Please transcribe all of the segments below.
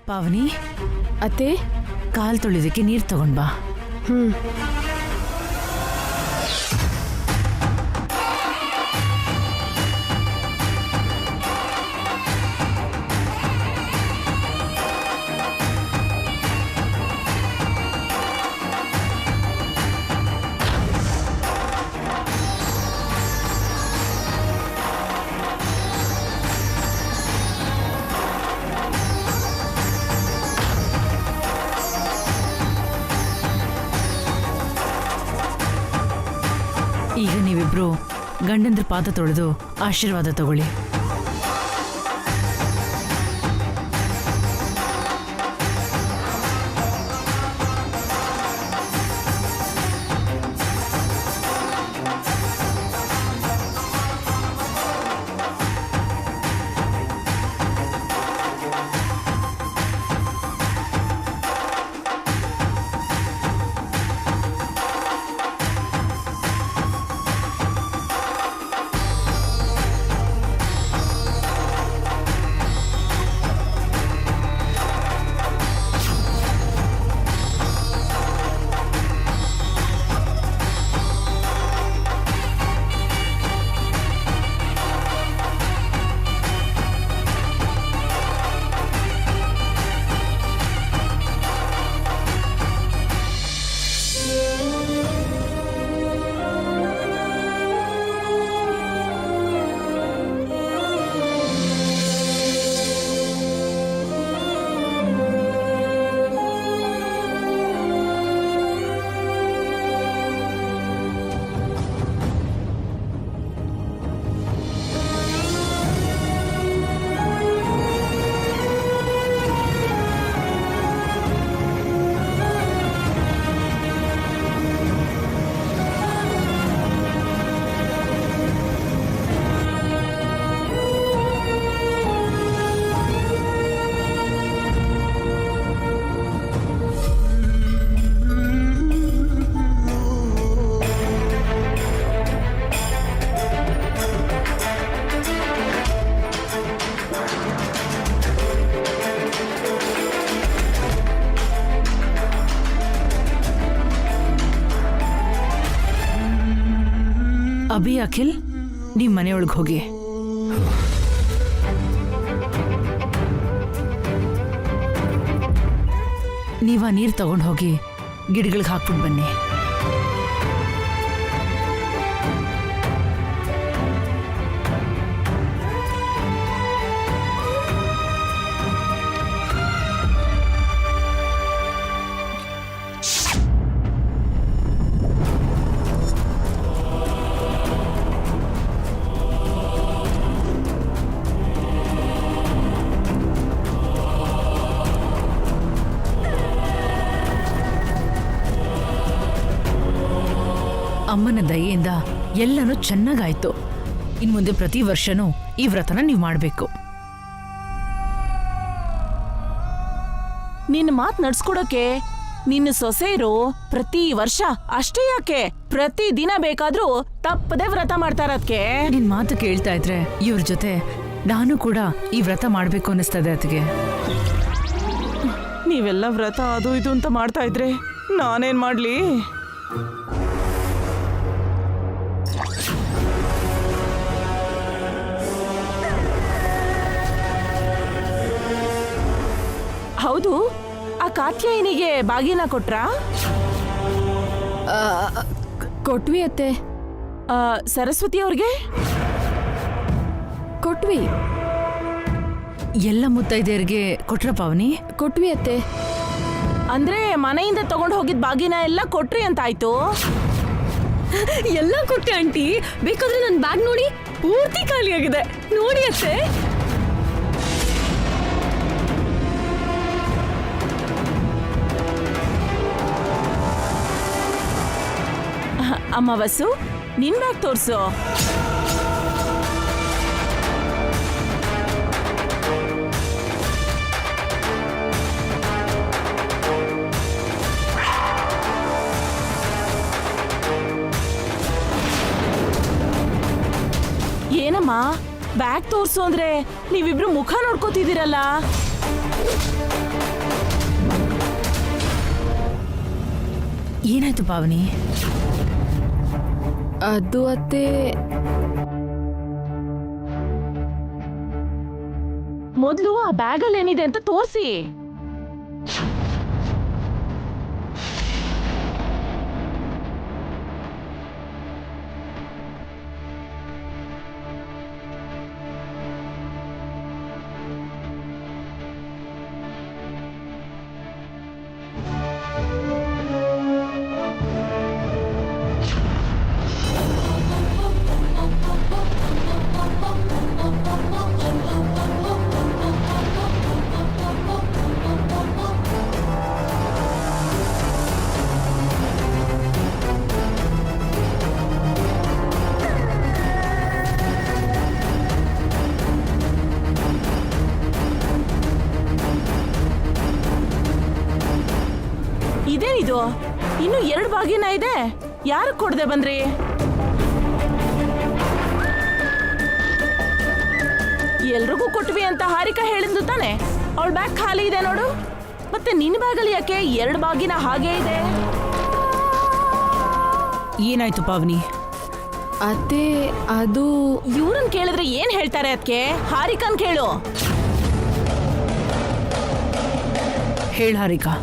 ಪಾವನಿ, ಅತ್ತೆ. ಕಾಲ್ ತೊಳಿದಕ್ಕೆ ನೀರ್ ತಗೊಂಡ್ ಬಾ. ಈಗ ನೀವಿಬ್ರು ಗಂಡಂದ್ರ ಪಾದ ತೊಳೆದು ಆಶೀರ್ವಾದ ತಗೊಳ್ಳಿ. ಅಭಿ, ಅಖಿಲ್, ನಿಮ್ ಮನೆಯೊಳಗೆ ಹೋಗಿ. ನೀವ ನೀರ್ ತಗೊಂಡು ಹೋಗಿ ಗಿಡಗಳಿಗೆ ಹಾಕ್ಬಿಟ್ಟು ಬನ್ನಿ. ಅಮ್ಮನ ದಯೆಯಿಂದ ಎಲ್ಲನೂ ಚೆನ್ನಾಗಾಯ್ತು. ಇನ್ಮುಂದೆ ಪ್ರತಿ ವರ್ಷನೂ ಈ ವ್ರತನ ನೀವು ಮಾಡಬೇಕು. ನಿನ್ನ ಮಾತ್ ನಡ್ಸ್ಕೊಡಕ್ಕೆ ನಿನ್ನ ಸೊಸೆಯರು ಪ್ರತಿ ವರ್ಷ ಅಷ್ಟೇ ಯಾಕೆ ಪ್ರತಿ ದಿನ ಬೇಕಾದ್ರೂ ತಪ್ಪದೆ ವ್ರತ ಮಾಡ್ತಾರದ್ಕೆ. ನಿನ್ ಮಾತು ಕೇಳ್ತಾ ಇದ್ರೆ ಇವ್ರ ಜೊತೆ ನಾನು ಕೂಡ ಈ ವ್ರತ ಮಾಡ್ಬೇಕು ಅನ್ನಿಸ್ತದೆ ಅದಕ್ಕೆ. ನೀವೆಲ್ಲ ವ್ರತ ಅದು ಇದು ಅಂತ ಮಾಡ್ತಾ ಇದ್ರೆ ನಾನೇನ್ ಮಾಡ್ಲಿ? ಹೌದು, ಆ ಕಾತ್ಯಾಯಿನಿಗೆ ಬಾಗಿನ ಕೊಟ್ರಾ? ಕೊಟ್ವಿ ಅತ್ತೆ. ಸರಸ್ವತಿ ಅವ್ರಿಗೆ ಕೊಟ್ವಿ. ಎಲ್ಲ ಮುತ್ತೈದೆಯರಿಗೆ ಕೊಟ್ರ ಪಾವನಿ? ಕೊಟ್ವಿ ಅತ್ತೆ. ಅಂದ್ರೆ ಮನೆಯಿಂದ ತಗೊಂಡು ಹೋಗಿದ್ ಬಾಗಿನ ಎಲ್ಲ ಕೊಟ್ರಿ ಅಂತ ಆಯ್ತು. ಎಲ್ಲ ಕೊಟ್ಟೆ ಆಂಟಿ. ಬೇಕಾದ್ರೆ ನನ್ನ ಬ್ಯಾಗ್ ನೋಡಿ, ಪೂರ್ತಿ ಖಾಲಿಯಾಗಿದೆ. ನೋಡಿ ಅತ್ತೆ. ಅಮ್ಮ ವಸು, ನಿನ್ ಬ್ಯಾಗ್ ತೋರ್ಸು. ಏನಮ್ಮ ಬ್ಯಾಗ್ ತೋರ್ಸು ಅಂದ್ರೆ ನೀವಿಬ್ರು ಮುಖ ನೋಡ್ಕೋತಿದ್ದೀರಲ್ಲ. ಏನಾಯ್ತು ಪಾವನಿ? ಅದು ಅತ್ತೆ, ಮೊದ್ಲು ಆ ಬ್ಯಾಗಲ್ಲಿ ಏನಿದೆ ಅಂತ ತೋರಿಸಿ. ಇದೇನಿದು? ಇನ್ನು 2 ಬಾಗಿನ ಇದೆ. ಯಾರು ಕೊಡದೆ ಬಂದ್ರಿ? ಎಲ್ರಿಗೂ ಕೊಟ್ವಿ ಅಂತ ಹಾರಿಕಾ ಹೇಳಿದ್ಲು ತಾನೆ. ಅವಳ ಬ್ಯಾಗ್ ಖಾಲಿ ಇದೆ ನೋಡು. ಮತ್ತೆ ನಿನ್ನ ಬ್ಯಾಗಲ್ಲಿ ಯಾಕೆ 2 ಬಾಗಿನ ಹಾಗೆ ಇದೆ? ಏನಾಯ್ತು ಪಾವನಿ? ಅತ್ತೆ ಅದು ಇವ್ರನ್ ಕೇಳಿದ್ರೆ ಏನ್ ಹೇಳ್ತಾರೆ? ಅದಕ್ಕೆ ಹಾರಿಕಾನ್ ಕೇಳು. ಹೇಳ ಹಾರಿಕಾ.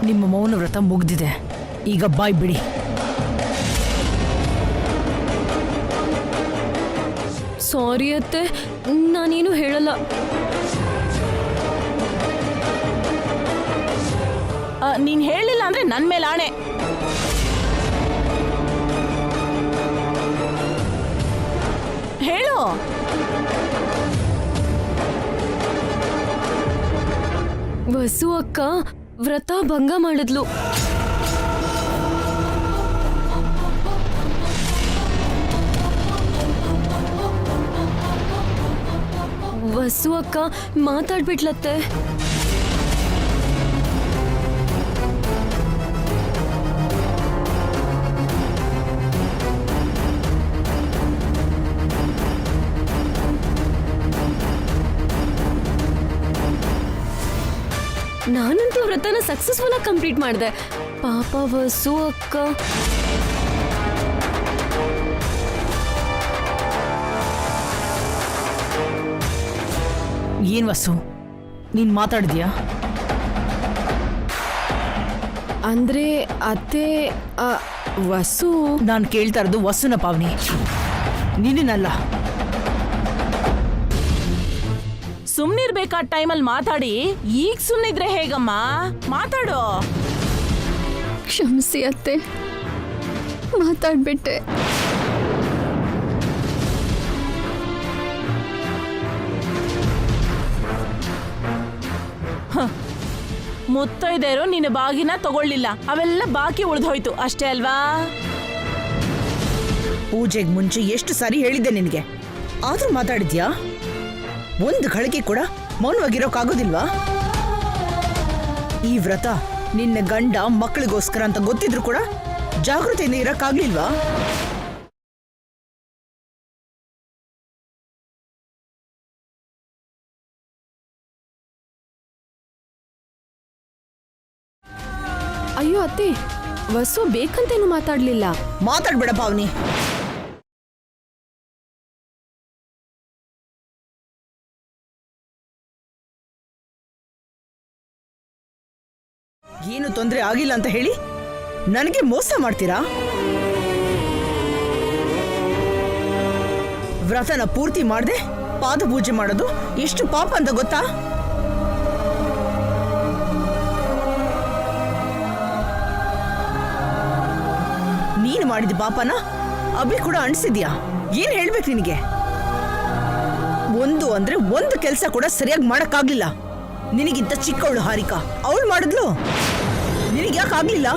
ನಿಮ್ಮ ಮೌನ ವ್ರತ ಮುಗ್ದಿದೆ, ಈಗ ಬಾಯ್ ಬಿಡಿ. ಸಾರಿ ಅತ್ತೆ, ನಾನೇನು ಹೇಳಲ್ಲ. ನೀನ್ ಹೇಳಿಲ್ಲ ಅಂದ್ರೆ ನನ್ ಮೇಲೆ ಆಣೆ. ಹೇಳು. ವಸು ಅಕ್ಕ ವ್ರತ ಭಂಗ ಮಾಡಿದ್ಲು. ವಸು ಅಕ್ಕ ಮಾತಾಡ್ಬಿಟ್ಲತ್ತೆ. ನಾನಂತೂ ವ್ರತನ ಸಕ್ಸಸ್ಫುಲ್ ಆಗಿ ಕಂಪ್ಲೀಟ್ ಮಾಡಿದೆ. ಪಾಪ ವಸು ಅಕ್ಕ. ಏನ್ ವಸು, ನೀನ್ ಮಾತಾಡಿದ್ಯಾ? ಅಂದ್ರೆ ಅತ್ತೆ, ವಸು. ನಾನು ಕೇಳ್ತಾ ಇರೋದು ವಸುನ ಪಾವನಿ, ನಿನ್ನಲ್ಲ. ಸುಮ್ನಿರ್ಬೇಕಾದ ಟೈಮಲ್ಲಿ ಮಾತಾಡಿ. ಈಗ ಸುಮ್ನಿದ್ರೆ ಹೇಗಮ್ಮ? ಮಾತಾಡು. ಕ್ಷಮಿಸಿ ಅತ್ತೆ, ಮಾತಾಡ್ಬಿಟ್ಟೆ. ಮುತ್ತೈದೆಯರು ನಿನ್ನ ಬಾಗಿನ ತಗೊಳ್ಳಿಲ್ಲ, ಅವೆಲ್ಲ ಬಾಕಿ ಉಳಿದೋಯ್ತು ಅಷ್ಟೇ ಅಲ್ವಾ? ಪೂಜೆಗೆ ಮುಂಚೆ ಎಷ್ಟು ಸಾರಿ ಹೇಳಿದ್ದೆ ನಿನಗೆ, ಆದ್ರೂ ಮಾತಾಡಿದ್ಯಾ? ಒಂದು ಗಳಿಗೆ ಕೂಡ ಮೌನವಾಗಿರೋಕ್ಕಾಗೋದಿಲ್ವಾ? ಈ ವ್ರತ ನಿನ್ನ ಗಂಡ ಮಕ್ಕಳಿಗೋಸ್ಕರ ಅಂತ ಗೊತ್ತಿದ್ರು ಕೂಡ ಜಾಗೃತಿಯಿಂದ ಇರಕ್ಕಾಗ್ಲಿಲ್ವಾ? ಅಯ್ಯೋ ಅತ್ತೆ, ವಸು ಬೇಕಂತೇನು ಮಾತಾಡ್ಲಿಲ್ಲ. ಮಾತಾಡ್ಬೇಡ ಪಾವನಿ. ಏನು ತೊಂದರೆ ಆಗಿಲ್ಲ ಅಂತ ಹೇಳಿ ನನಗೆ ಮೋಸ ಮಾಡ್ತೀರಾ? ವ್ರತನ ಪೂರ್ತಿ ಮಾಡದೆ ಪಾದ ಪೂಜೆ ಮಾಡೋದು ಎಷ್ಟು ಪಾಪ ಅಂತ ಗೊತ್ತಾ? ನೀನು ಮಾಡಿದ ಪಾಪನ ಅಭಿ ಕೂಡ ಅಣಿಸಿದ್ಯಾ? ಏನ್ ಹೇಳ್ಬೇಕು ನಿನಗೆ? ಒಂದು ಅಂದ್ರೆ ಒಂದು ಕೆಲಸ ಕೂಡ ಸರಿಯಾಗಿ ಮಾಡಕ್ಕಾಗ್ಲಿಲ್ಲ. ನಿನಗಿಂತ ಚಿಕ್ಕವಳು ಹಾರಿಕಾ, ಅವಳು ಮಾಡಿದ್ಲು, ನಿನಗೆ ಯಾಕೆ ಆಗ್ಲಿಲ್ಲ?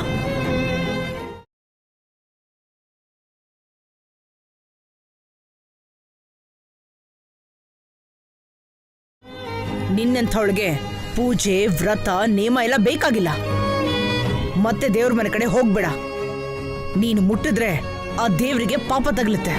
ನಿನ್ನಂಥವಳಿಗೆ ಪೂಜೆ ವ್ರತ ನೇಮ ಎಲ್ಲ ಬೇಕಾಗಿಲ್ಲ. ಮತ್ತೆ ದೇವ್ರ ಮನೆ ಕಡೆ ಹೋಗ್ಬೇಡ. ನೀನು ಮುಟ್ಟಿದ್ರೆ ಆ ದೇವರಿಗೆ ಪಾಪ ತಗಲುತ್ತೆ.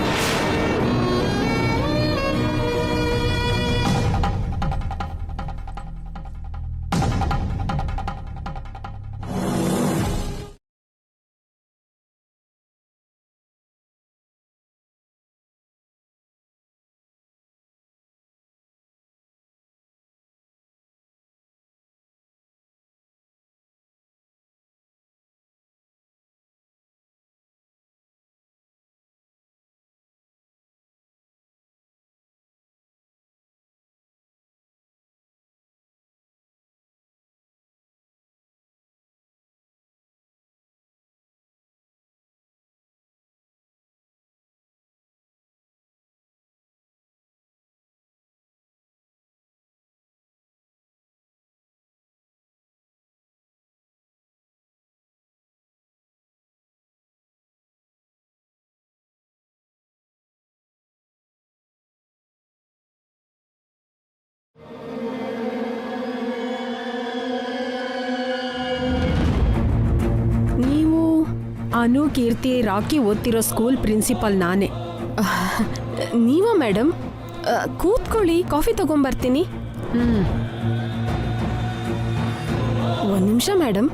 ಅನು, ಕೀರ್ತಿ, ರಾಕಿ ಓದ್ತಿರೋ ಸ್ಕೂಲ್ ಪ್ರಿನ್ಸಿಪಾಲ್ ನಾನೇ. ನೀವಾ ಮೇಡಮ್? ಕೂತ್ಕೊಳ್ಳಿ, ಕಾಫಿ ತಗೊಂಬರ್ತೀನಿ. ಒಂದು ನಿಮಿಷ ಮೇಡಮ್.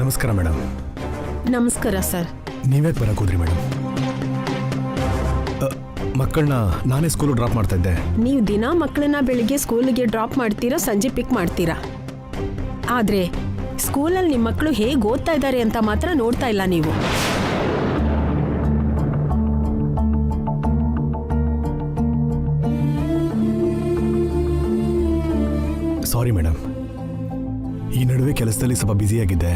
ನಮಸ್ಕಾರ ಮೇಡಮ್. ನಮಸ್ಕಾರ ಸರ್. ನೀವೇ ಬರಕ್ಕೆ ಹೋದ್ರಿ ಮೇಡಮ್? ಮಕ್ಕಳನ್ನ ನಾನೇ ಸ್ಕೂಲು ಡ್ರಾಪ್ ಮಾಡ್ತಾ ಇದ್ದೆ. ನೀವು ದಿನ ಮಕ್ಕಳನ್ನ ಬೆಳಿಗ್ಗೆ ಸ್ಕೂಲಿಗೆ ಡ್ರಾಪ್ ಮಾಡ್ತೀರಾ, ಸಂಜೆ ಪಿಕ್ ಮಾಡ್ತೀರಾ. ಆದರೆ ಸ್ಕೂಲಲ್ಲಿ ನಿಮ್ಮ ಮಕ್ಕಳು ಹೇಗೆ ಓದ್ತಾ ಇದ್ದಾರೆ ಅಂತ ಮಾತ್ರ ನೋಡ್ತಾ ಇಲ್ಲ ನೀವು. ಸಾರಿ ಮೇಡಮ್, ಈ ನಡುವೆ ಕೆಲಸದಲ್ಲಿ ಸ್ವಲ್ಪ ಬ್ಯುಸಿಯಾಗಿದ್ದೆ.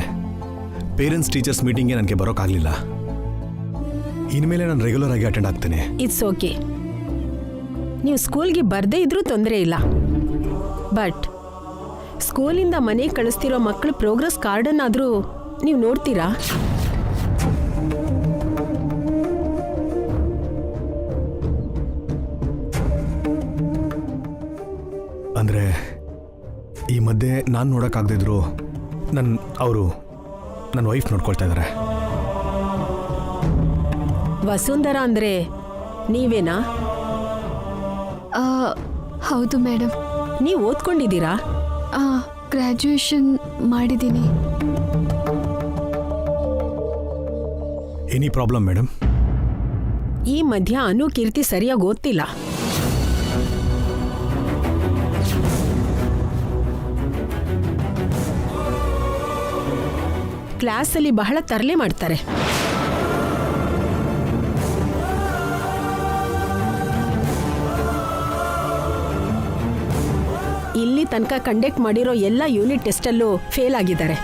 ಪೇರೆಂಟ್ಸ್ ಟೀಚರ್ಸ್ ಮೀಟಿಂಗ್ಗೆ ನನಗೆ ಬರೋಕ್ಕಾಗಲಿಲ್ಲ. ಇನ್ಮೇಲೆ ನಾನು ರೆಗ್ಯುಲರ್ ಆಗಿ ಅಟೆಂಡ್ ಆಗ್ತೇನೆ. It's okay. ನೀವು ಸ್ಕೂಲ್ಗೆ ಬರದೇ ಇದ್ರೂ ತೊಂದರೆ ಇಲ್ಲ. ಬಟ್ ಸ್ಕೂಲಿಂದ ಮನೆಗೆ ಕಳಿಸ್ತಿರೋ ಮಕ್ಕಳು ಪ್ರೋಗ್ರೆಸ್ ಕಾರ್ಡನ್ನಾದರೂ ನೀವು ನೋಡ್ತೀರಾ? ಅಂದರೆ ಈ ಮಧ್ಯೆ ನಾನು ನೋಡೋಕ್ಕಾಗದಿದ್ರು ನನ್ನ ವೈಫ್ ನೋಡ್ಕೊಳ್ತಾ ಇದ್ದಾರೆ. ವಸುಂಧರಾ ಅಂದರೆ ನೀವೇನಾ? ಹೌದು ಮೇಡಮ್. ನೀವು ಓದ್ಕೊಂಡಿದ್ದೀರಾ? ಗ್ರ್ಯಾಜುಯೇಷನ್ ಮಾಡಿದ್ದೀನಿ. Any problem madam? ಈ ಮಧ್ಯ ಅನು, ಕೀರ್ತಿ ಸರಿಯಾಗಿ ಓದ್ತಿಲ್ಲ. ಕ್ಲಾಸಲ್ಲಿ ಬಹಳ ತರಲೆ ಮಾಡ್ತಾರೆ. ಇಲ್ಲಿ ತನಕ ಕಂಡಕ್ಟ್ ಮಾಡಿರೋ ಎಲ್ಲ ಯೂನಿಟ್ ಟೆಸ್ಟಲ್ಲೂ ಫೇಲ್ ಆಗಿದ್ದಾರೆ.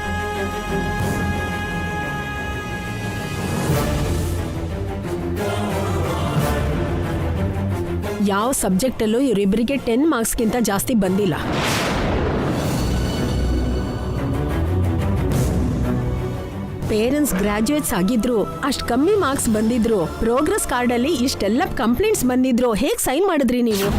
ಯಾವ ಸಬ್ಜೆಕ್ಟಲ್ಲೂ ಇವರಿಬ್ಬರಿಗೆ 10 ಮಾರ್ಕ್ಸ್ಗಿಂತ ಜಾಸ್ತಿ ಬಂದಿಲ್ಲ. ಪೇರೆಂಟ್ಸ್ ಗ್ರಾಜ್ಯುಯೇಟ್ಸ್ ಆಗಿದ್ರು, ಅಷ್ಟು ಕಮ್ಮಿ ಮಾರ್ಕ್ಸ್ ಬಂದಿದ್ರು, ಪ್ರೋಗ್ರೆಸ್ ಕಾರ್ಡಲ್ಲಿ ಇಷ್ಟೆಲ್ಲ ಕಂಪ್ಲೇಂಟ್ಸ್ ಬಂದಿದ್ರು, ಹೇಗೆ ಸೈನ್ ಮಾಡಿದ್ರಿ ನೀವು?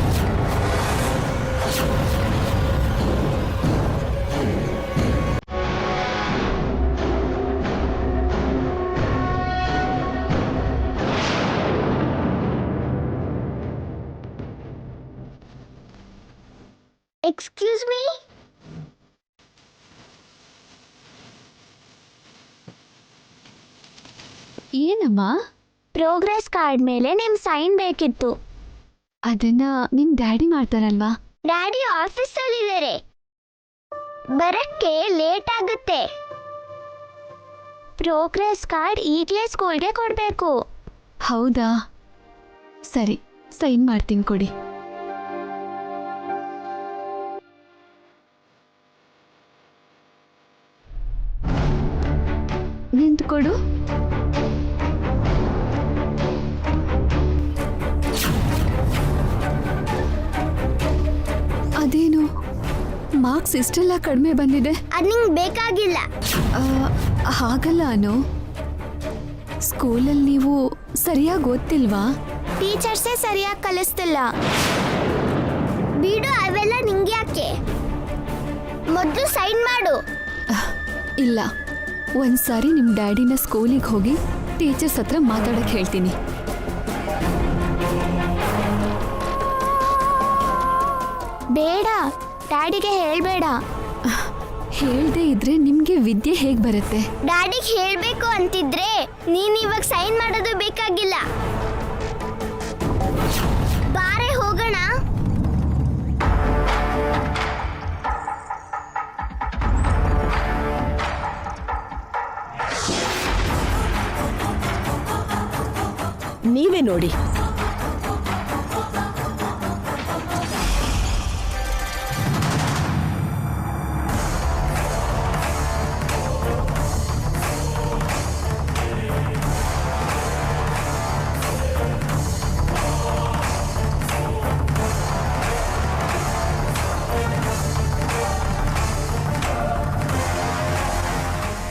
Excuse me. ಏನಮ್ಮ? ಪ್ರೋಗ್ರೆಸ್ ಕಾರ್ಡ್ ಮೇಲೆ ನಿಮ್ ಸೈನ್ ಬೇಕಿತ್ತು. ಅದನ್ನ ನಿಮ್ ಡ್ಯಾಡಿ ಮಾಡ್ತಾರಲ್ವಾ? ಡ್ಯಾಡಿ ಆಫೀಸಲ್ಲಿದ್ದಾರೆ, ಬರಕ್ಕೆ ಲೇಟ್ ಆಗುತ್ತೆ. ಪ್ರೋಗ್ರೆಸ್ ಕಾರ್ಡ್ ಈಗಲೇ ಸ್ಕೂಲ್ಗೆ ಕೊಡಬೇಕು. ಹೌದಾ? ಸರಿ, ಸೈನ್ ಮಾಡ್ತೀನಿ, ಕೊಡಿ. ನಿಂತ್ಕೊಡು. ಅದೇನು ಮಾರ್ಕ್ಸ್ ಇಷ್ಟೆಲ್ಲ ಕಡಿಮೆ ಬಂದಿದೆ? ಅದು ನಿಂಗೆ ಬೇಕಾಗಿಲ್ಲ. ಹಾಗಲ್ಲ ಅನು, ಸ್ಕೂಲಲ್ಲಿ ನೀವು ಸರಿಯಾಗಿ ಓದ್ತಿಲ್ವಾ? ಟೀಚರ್ಸೇ ಸರಿಯಾಗಿ ಕಲಿಸ್ತಿಲ್ಲ. ಬಿಡು, ಅವೆಲ್ಲ ನಿಂಗೆ ಯಾಕೆ? ಮೊದಲು ಸೈನ್ ಮಾಡು. ಇಲ್ಲ, ಒಂದ್ಸಾರಿ ನಿಮ್ಮ ಡ್ಯಾಡಿನ ಸ್ಕೂಲಿಗೆ ಹೋಗಿ ಟೀಚರ್ಸ್ ಹತ್ರ ಮಾತಾಡಕ್ಕೆ ಹೇಳ್ತೀನಿ. ಬೇಡ, ಡ್ಯಾಡಿಗೆ ಹೇಳ್ಬೇಡ. ಹೇಳ್ದೇ ಇದ್ರೆ ನಿಮ್ಗೆ ವಿದ್ಯೆ ಹೇಗ್ ಬರುತ್ತೆ? ಡ್ಯಾಡಿಗೆ ಹೇಳ್ಬೇಕು ಅಂತಿದ್ರೆ ನೀನ್ ಇವಾಗ ಸೈನ್ ಮಾಡೋದು ಬೇಕಾಗಿಲ್ಲ. ಬಾರೆ ಹೋಗೋಣ. ನೀವೇ ನೋಡಿ.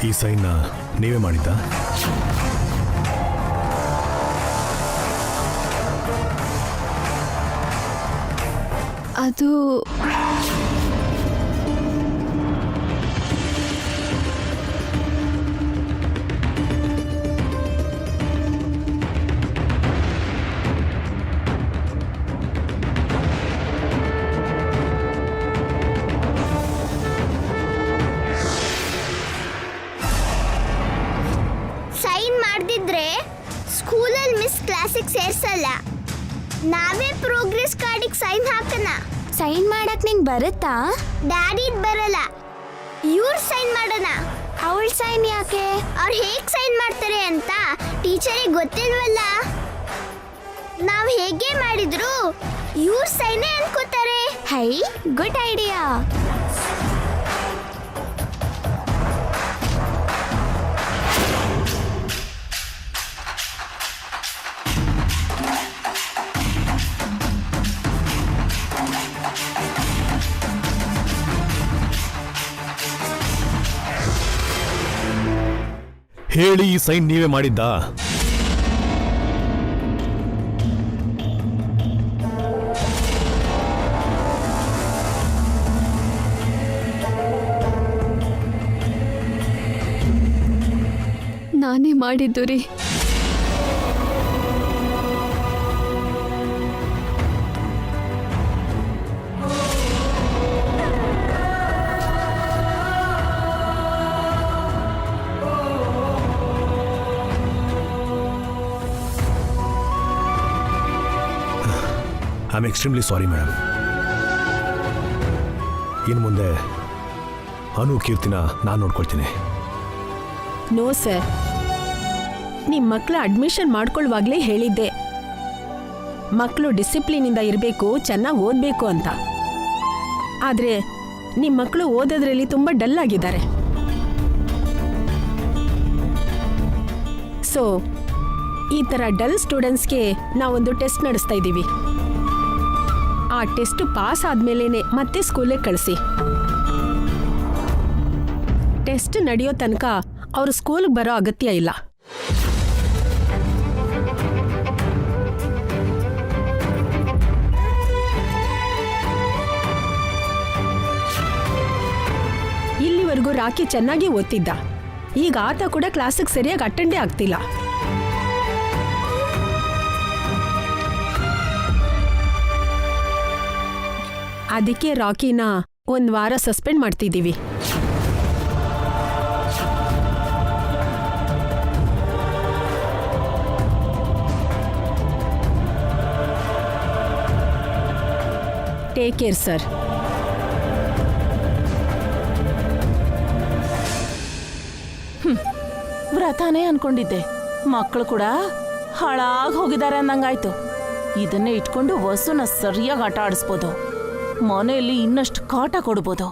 ಈ ಸೈನ್ನ ನೀವೇ ಮಾಡಿದ್ದಾ? ಅದು ಸೈನ್ ಮಾಡ್ದಿದ್ರೆ ಸ್ಕೂಲಲ್ಲಿ ಮಿಸ್ ಕ್ಲಾಸಿಗೆ ಸೇರ್ಸಲ್ಲ. ನಾವೇ ಪ್ರೋಗ್ರೆಸ್ ಕಾರ್ಡಿಗೆ ಸೈನ್ ಹಾಕನ. ಸೈನ್ ಮಾಡಕ್ ನಿಂಗೆ ಬರುತ್ತಾ? ಡ್ಯಾಡಿದ್ ಬರಲ್ಲ. ಇವ್ರು ಸೈನ್ ಮಾಡೋಣ. ಅವಳ ಸೈನ್ ಯಾಕೆ? ಅವ್ರು ಹೇಗ್ ಸೈನ್ ಮಾಡ್ತಾರೆ ಅಂತ ಟೀಚರಿಗೆ ಗೊತ್ತಿಲ್ವಲ್ಲ. ನಾವ್ ಹೇಗೆ ಮಾಡಿದ್ರು ಇವ್ರ ಸೈನೇ ಅನ್ಕೋತಾರೆ. Hi, good idea. ಹೇಳಿ, ಈ ಸೈನ್ ನೀವೇ ಮಾಡಿದ್ದಾ? ನಾನೇ ಮಾಡಿದ್ದು ರೀ. I am extremely sorry madam. ಇನ್ನು ಮುಂದೆ ಅನು ಕೀರ್ತಿನ ನಾನು ನೋಡ್ಕೊಳ್ತೀನಿ. ನೋ ಸರ್, ನಿಮ್ಮ ಮಕ್ಕಳ ಅಡ್ಮಿಷನ್ ಮಾಡ್ಕೊಳ್ಳುವಾಗಲೇ ಹೇಳಿದ್ದೆ, ಮಕ್ಕಳು ಡಿಸಿಪ್ಲಿನಿಂದ ಇರಬೇಕು, ಚೆನ್ನಾಗಿ ಓದಬೇಕು ಅಂತ. ಆದರೆ ನಿಮ್ಮ ಮಕ್ಕಳು ಓದೋದ್ರಲ್ಲಿ ತುಂಬ ಡಲ್ ಆಗಿದ್ದಾರೆ. ಸೊ ಈ ಥರ ಡಲ್ ಸ್ಟೂಡೆಂಟ್ಸ್ಗೆ ನಾವೊಂದು ಟೆಸ್ಟ್ ನಡೆಸ್ತಾ ಇದ್ದೀವಿ. ಆ ಟೆಸ್ಟ್ ಪಾಸ್ ಆದ್ಮೇಲೆ ಮತ್ತೆ ಸ್ಕೂಲಿಗೆ ಕಳಿಸಿ. ಟೆಸ್ಟ್ ನಡೆಯೋ ತನಕ ಅವರು ಸ್ಕೂಲ್ಗೆ ಬರೋ ಅಗತ್ಯ ಇಲ್ಲ. ಇಲ್ಲಿವರೆಗೂ ರಾಕಿ ಚೆನ್ನಾಗಿ ಓದ್ತಿದ್ದ. ಈಗ ಆತ ಕೂಡ ಕ್ಲಾಸಿಗೆ ಸರಿಯಾಗಿ ಅಟೆಂಡೇ ಆಗ್ತಿಲ್ಲ. ಅದಕ್ಕೆ ರಾಕಿನ 1 ವಾರ ಸಸ್ಪೆಂಡ್ ಮಾಡ್ತಿದ್ದೀವಿ. Take care sir. ವ್ರತಾನೇ ಅನ್ಕೊಂಡಿದ್ದೆ. ಮಕ್ಕಳು ಕೂಡ ಹಾಳಾಗಿ ಹೋಗಿದ್ದಾರೆ ಅನ್ನಂಗಾಯ್ತು. ಇದನ್ನೇ ಇಟ್ಕೊಂಡು ವಸುನ ಸರಿಯಾಗಿ ಆಟ ಆಡಿಸ್ಬೋದು. ಮನೆಯಲ್ಲಿ ಇನ್ನಷ್ಟು ಕಾಟ ಕೊಡ್ಬೋದು.